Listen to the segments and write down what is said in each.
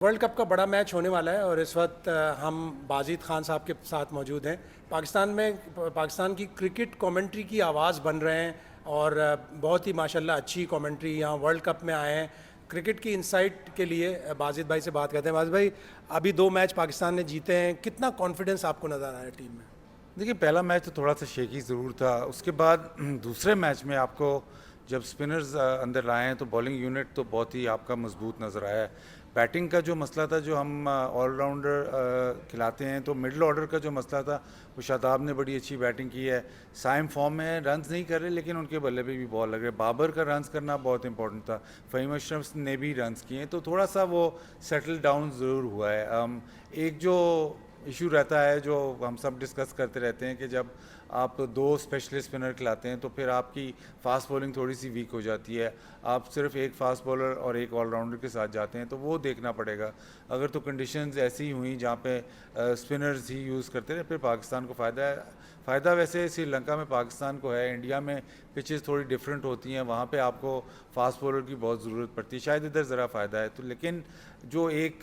World cup का बड़ा match होने वाला है और इस वक्त हम बाजिद खान साहब के साथ मौजूद हैं। पाकिस्तान की क्रिकेट कमेंट्री की आवाज़ बन रहे हैं और बहुत ही माशाल्लाह अच्छी कमेंट्री यहाँ वर्ल्ड कप में आए हैं। क्रिकेट की इंसाइट के लिए बाजिद भाई से बात करते हैं। बाजिद भाई, अभी 2 मैच पाकिस्तान ने जीते हैं, कितना कॉन्फिडेंस आपको नज़र आ रहा है टीम में? देखिए, पहला मैच तो थोड़ा सा शेकी ज़रूर था। उसके बाद दूसरे मैच में आपको जब स्पिनर्स अंदर लाए हैं तो बॉलिंग यूनिट तो बहुत ही आपका मजबूत नज़र आया है। बैटिंग का जो मसला था, जो हम ऑलराउंडर खिलाते हैं, तो मिडल ऑर्डर का जो मसला था वो शादाब ने बड़ी अच्छी बैटिंग की है। साइम फॉर्म में रन्स नहीं कर रहे लेकिन उनके बल्ले पे भी बॉल लग रहे। बाबर का रन्स करना बहुत इंपॉर्टेंट था। फ़हीम अशरफ ने भी रन्स किए, तो थोड़ा सा वो सेटल डाउन ज़रूर हुआ है। एक जो इशू रहता है जो हम सब डिस्कस करते रहते हैं कि जब आप दो स्पेशलिस्ट स्पिनर खिलाते हैं तो फिर आपकी फास्ट बॉलिंग थोड़ी सी वीक हो जाती है। आप सिर्फ एक फास्ट बॉलर और एक ऑलराउंडर के साथ जाते हैं तो वो देखना पड़ेगा। अगर तो कंडीशंस ऐसी ही हुई जहाँ पे स्पिनर्स ही यूज़ करते हैं फिर पाकिस्तान को फ़ायदा है। फ़ायदा वैसे श्रीलंका में पाकिस्तान को है। इंडिया में पिचेस थोड़ी डिफरेंट होती हैं, वहाँ पे आपको फास्ट बॉलर की बहुत ज़रूरत पड़ती है। शायद इधर ज़रा फ़ायदा है। तो लेकिन जो एक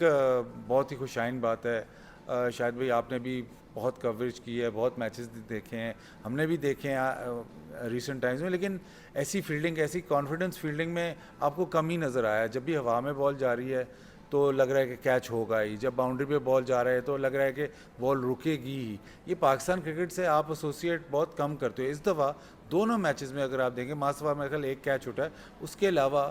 बहुत ही खुशाइन बात है, शायद भाई आपने भी बहुत कवरेज की है, बहुत मैचेस देखे हैं, हमने भी देखे हैं रिसेंट टाइम्स में, लेकिन ऐसी फील्डिंग, ऐसी कॉन्फिडेंस फील्डिंग में आपको कम ही नज़र आया। जब भी हवा में बॉल जा रही है तो लग रहा है कि कैच होगा ही, जब बाउंड्री पे बॉल जा रहा है तो लग रहा है कि बॉल रुकेगी ही। ये पाकिस्तान क्रिकेट से आप एसोसिएट बहुत कम करते हो। इस दफ़ा दोनों मैचेस में अगर आप देखें, मासवा मेरे ख्याल एक कैच उठा है, उसके अलावा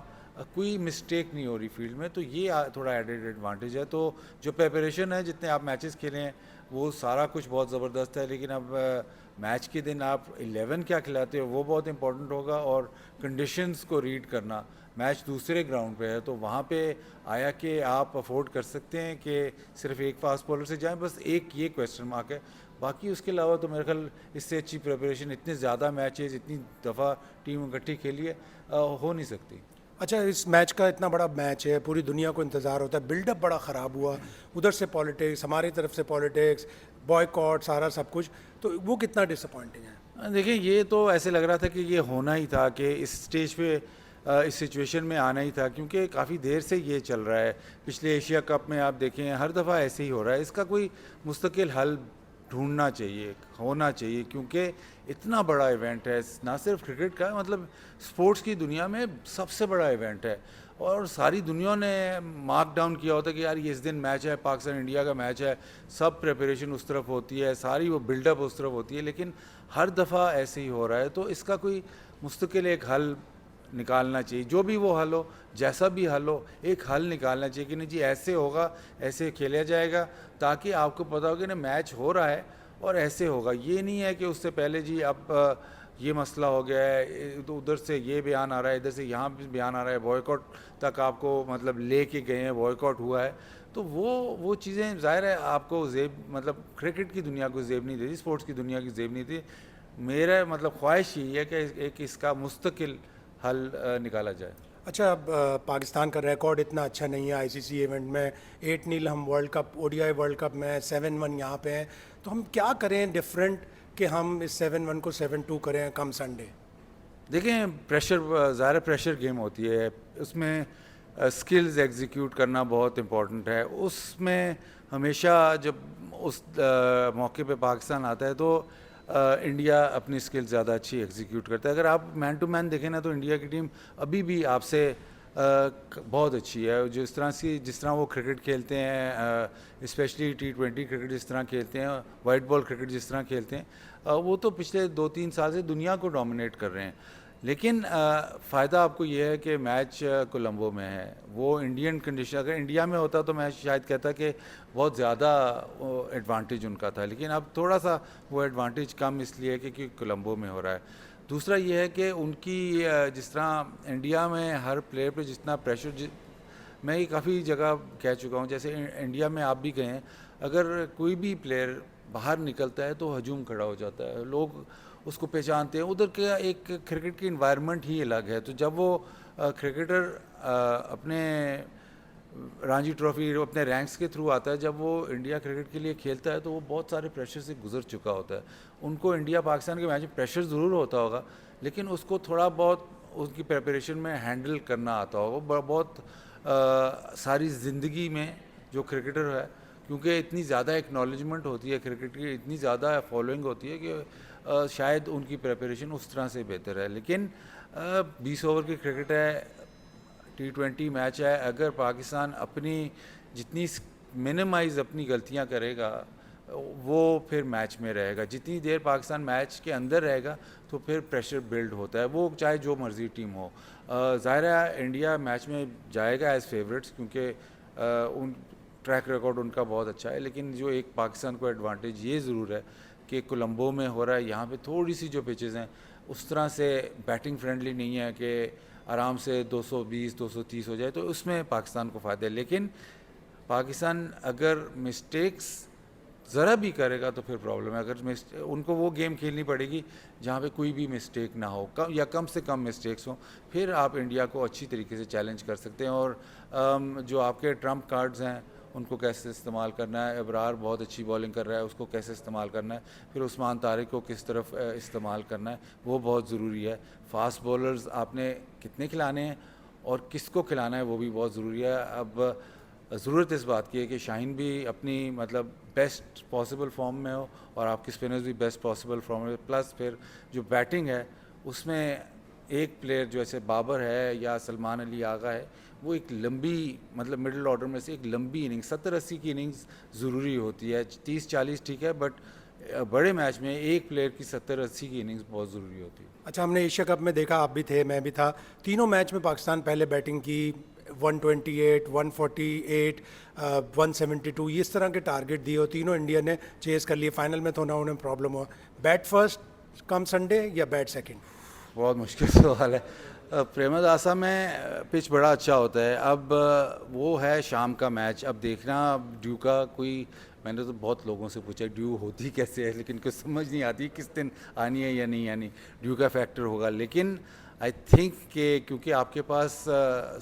कोई मिस्टेक नहीं हो रही फील्ड में, तो ये थोड़ा एडेड एडवांटेज है। तो जो प्रेपरेशन है, जितने आप मैचेस खेले हैं वो सारा कुछ बहुत ज़बरदस्त है, लेकिन अब मैच के दिन आप 11 क्या खिलाते हो वो बहुत इंपॉर्टेंट होगा। और कंडीशंस को रीड करना, मैच दूसरे ग्राउंड पे है तो वहाँ पे आया कि आप अफोर्ड कर सकते हैं कि सिर्फ एक फास्ट बॉलर से जाएं, बस एक ये क्वेश्चन मार्क है। बाकी उसके अलावा तो मेरे ख्याल इससे अच्छी प्रिपरेशन, इतने ज़्यादा मैचेस, इतनी दफ़ा टीम इकट्ठी खेली है, हो नहीं सकती। अच्छा, इस मैच का इतना बड़ा मैच है, पूरी दुनिया को इंतज़ार होता है, बिल्डअप बड़ा ख़राब हुआ, उधर से पॉलिटिक्स, हमारी तरफ से पॉलिटिक्स, बॉयकॉट, सारा सब कुछ, तो वो कितना डिसअपॉइंटिंग है? देखिए, ये तो ऐसे लग रहा था कि ये होना ही था, कि इस स्टेज पे इस सिचुएशन में आना ही था, क्योंकि काफ़ी देर से ये चल रहा है। पिछले एशिया कप में आप देखें हर दफ़ा ऐसे ही हो रहा है। इसका कोई मुस्तकिल हल ढूंढना चाहिए, होना चाहिए, क्योंकि इतना बड़ा इवेंट है, ना सिर्फ क्रिकेट का, मतलब स्पोर्ट्स की दुनिया में सबसे बड़ा इवेंट है। और सारी दुनिया ने मार्क डाउन किया होता है कि यार ये इस दिन मैच है, पाकिस्तान इंडिया का मैच है, सब प्रिपरेशन उस तरफ होती है, सारी वो बिल्डअप उस तरफ होती है, लेकिन हर दफ़ा ऐसे ही हो रहा है। तो इसका कोई मुस्तकिल एक हल निकालना चाहिए। जो भी वो हल हो, जैसा भी हल हो, एक हल निकालना चाहिए कि नहीं जी ऐसे होगा, ऐसे खेला जाएगा, ताकि आपको पता हो कि ना मैच हो रहा है और ऐसे होगा। ये नहीं है कि उससे पहले जी अब ये मसला हो गया है, तो उधर से ये बयान आ रहा है, इधर से यहाँ भी बयान आ रहा है, बॉयकॉट तक आपको मतलब ले के गए हैं, बॉयकॉट हुआ है। तो वो चीज़ें ज़ाहिर है आपको जेब, मतलब क्रिकेट की दुनिया को जेब नहीं देती, स्पोर्ट्स की दुनिया की जेब नहीं देती। मेरा मतलब ख्वाहिश यही है कि एक इसका मुस्तकिल हल निकाला जाए। अच्छा, अब पाकिस्तान का रिकॉर्ड इतना अच्छा नहीं है आईसीसी इवेंट में। 8-0 हम world cup, ODI world cup में 7-1 यहाँ पे हैं, तो हम क्या करें डिफरेंट कि हम इस 7-1 को 7-2 करें कम संडे? देखें, प्रेशर, ज़ाहिर प्रेशर गेम होती है, उसमें स्किल्स एग्जीक्यूट करना बहुत इम्पोर्टेंट है। उसमें हमेशा जब उस मौके पे पाकिस्तान आता है तो इंडिया अपनी स्किल्स ज़्यादा अच्छी एग्जीक्यूट करता है। अगर आप मैन टू मैन देखें ना, तो इंडिया की टीम अभी भी आपसे बहुत अच्छी है। जिस तरह वो क्रिकेट खेलते हैं, स्पेशली T20 क्रिकेट जिस तरह खेलते हैं, वाइट बॉल क्रिकेट जिस तरह खेलते हैं, वो तो पिछले 2-3 साल से दुनिया को डोमिनेट कर रहे हैं। लेकिन फ़ायदा आपको ये है कि मैच कोलंबो में है। वो इंडियन कंडीशन, अगर इंडिया में होता तो मैं शायद कहता कि बहुत ज़्यादा एडवांटेज उनका था, लेकिन अब थोड़ा सा वो एडवांटेज कम इसलिए है क्योंकि कोलंबो में हो रहा है। दूसरा ये है कि उनकी जिस तरह इंडिया में हर प्लेयर पे जितना प्रेशर, मैं ये काफ़ी जगह कह चुका हूँ, जैसे इंडिया में आप भी गए हैं, अगर कोई भी प्लेयर बाहर निकलता है तो हजूम खड़ा हो जाता है, लोग उसको पहचानते हैं। उधर का एक क्रिकेट की इन्वायरमेंट ही अलग है। तो जब वो क्रिकेटर अपने रणजी ट्रॉफी अपने रैंक्स के थ्रू आता है, जब वो इंडिया क्रिकेट के लिए खेलता है तो वो बहुत सारे प्रेशर से गुजर चुका होता है। उनको इंडिया पाकिस्तान के मैच में प्रेशर ज़रूर होता होगा, लेकिन उसको थोड़ा बहुत उनकी प्रिपरेशन में हैंडल करना आता होगा। बहुत सारी ज़िंदगी में जो क्रिकेटर है, क्योंकि इतनी ज़्यादा एक्नॉलेजमेंट होती है क्रिकेट की, इतनी ज़्यादा फॉलोइंग होती है कि शायद उनकी प्रिपरेशन उस तरह से बेहतर है। लेकिन 20 ओवर की क्रिकेट है, T20 मैच है, अगर पाकिस्तान अपनी जितनी मिनिमाइज़ अपनी गलतियां करेगा वो फिर मैच में रहेगा। जितनी देर पाकिस्तान मैच के अंदर रहेगा तो फिर प्रेशर बिल्ड होता है, वो चाहे जो मर्ज़ी टीम हो। ज़ाहिर है इंडिया मैच में जाएगा एज़ फेवरेट्स, क्योंकि उन ट्रैक रिकॉर्ड उनका बहुत अच्छा है। लेकिन जो एक पाकिस्तान को एडवांटेज ये ज़रूर है कि कोलंबो में हो रहा है, यहाँ पे थोड़ी सी जो पिचेज़ हैं उस तरह से बैटिंग फ्रेंडली नहीं है कि आराम से 220 230 हो जाए, तो उसमें पाकिस्तान को फ़ायदा है। लेकिन पाकिस्तान अगर मिस्टेक्स ज़रा भी करेगा तो फिर प्रॉब्लम है। अगर उनको वो गेम खेलनी पड़ेगी जहाँ पे कोई भी मिस्टेक ना हो, कम से कम मिस्टेक्स हो, फिर आप इंडिया को अच्छी तरीके से चैलेंज कर सकते हैं। और जो आपके ट्रम्प कार्ड्स हैं उनको कैसे इस्तेमाल करना है, अबरार बहुत अच्छी बॉलिंग कर रहा है, उसको कैसे इस्तेमाल करना है, फिर उस्मान तारिक को किस तरफ इस्तेमाल करना है, वो बहुत ज़रूरी है। फास्ट बॉलर्स आपने कितने खिलाने हैं और किसको खिलाना है वो भी बहुत ज़रूरी है। अब ज़रूरत इस बात की है कि शाहीन भी अपनी मतलब बेस्ट पॉसिबल फॉर्म में हो और आपके स्पिनर्स भी बेस्ट पॉसिबल फॉर्म में, प्लस फिर जो बैटिंग है उसमें एक प्लेयर जो ऐसे बाबर है या सलमान अली आगा है, वो एक लंबी मतलब मिडिल ऑर्डर में से एक लंबी इनिंग्स 70-80 की इनिंग्स ज़रूरी होती है। 30-40 ठीक है, बट बड़े मैच में एक प्लेयर की 70-80 की इनिंग्स बहुत ज़रूरी होती है। अच्छा, हमने एशिया कप में देखा, आप भी थे, मैं भी था, तीनों मैच में पाकिस्तान पहले बैटिंग की, 128, 148, 172, इस तरह के टारगेट दिए और तीनों इंडिया ने चेस कर लिए। फाइनल में तो ना उन्हें प्रॉब्लम हुआ। बैट फर्स्ट कम संडे या बैट सेकंड? बहुत मुश्किल सवाल है। प्रेमदासा में पिच बड़ा अच्छा होता है। अब वो है शाम का मैच, अब देखना ड्यू का कोई, मैंने तो बहुत लोगों से पूछा ड्यू होती कैसे है, लेकिन कुछ समझ नहीं आती किस दिन आनी है या नहीं आनी, ड्यू का फैक्टर होगा। लेकिन आई थिंक कि क्योंकि आपके पास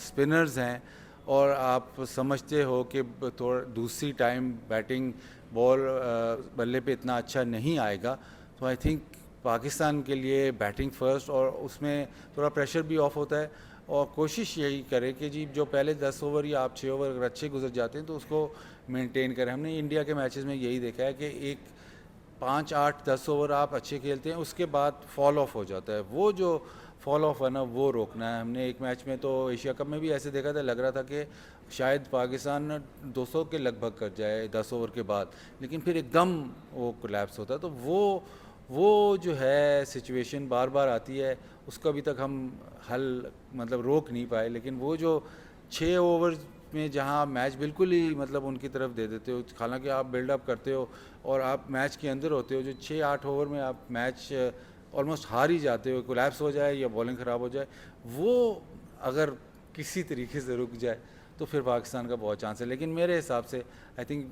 स्पिनर्स हैं और आप समझते हो कि थोड़ा दूसरी टाइम बैटिंग बॉल बल्ले पे इतना अच्छा नहीं आएगा, तो आई थिंक पाकिस्तान के लिए बैटिंग फर्स्ट, और उसमें थोड़ा प्रेशर भी ऑफ होता है। और कोशिश यही करें कि जी जो पहले 10 ओवर या आप 6 ओवर अगर अच्छे गुजर जाते हैं तो उसको मेंटेन करें। हमने इंडिया के मैचेस में यही देखा है कि एक 5, 8, 10 ओवर आप अच्छे खेलते हैं, उसके बाद फॉल ऑफ हो जाता है। वो जो फॉल ऑफ है ना, वो रोकना है। हमने एक मैच में तो एशिया कप में भी ऐसे देखा था, लग रहा था कि शायद पाकिस्तान 200 के लगभग कर जाए 10 ओवर के बाद, लेकिन फिर एकदम वो कोलैप्स होता है। तो वो जो है सिचुएशन बार बार आती है, उसका अभी तक हम हल मतलब रोक नहीं पाए। लेकिन वो जो 6 ओवर में जहां मैच बिल्कुल ही मतलब उनकी तरफ दे देते हो, हालांकि आप बिल्डअप करते हो और आप मैच के अंदर होते हो, जो 6-8 ओवर में आप मैच ऑलमोस्ट हार ही जाते हो, कोलैप्स हो जाए या बॉलिंग ख़राब हो जाए, वो अगर किसी तरीके से रुक जाए तो फिर पाकिस्तान का बहुत चांस है। लेकिन मेरे हिसाब से आई थिंक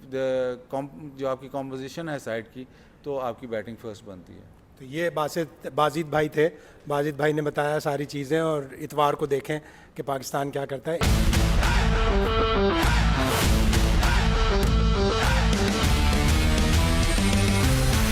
जो आपकी कॉम्पोजिशन है साइड की, तो आपकी बैटिंग फर्स्ट बनती है। तो ये बाजिद भाई थे, बाजिद भाई ने बताया सारी चीज़ें, और इतवार को देखें कि पाकिस्तान क्या करता है।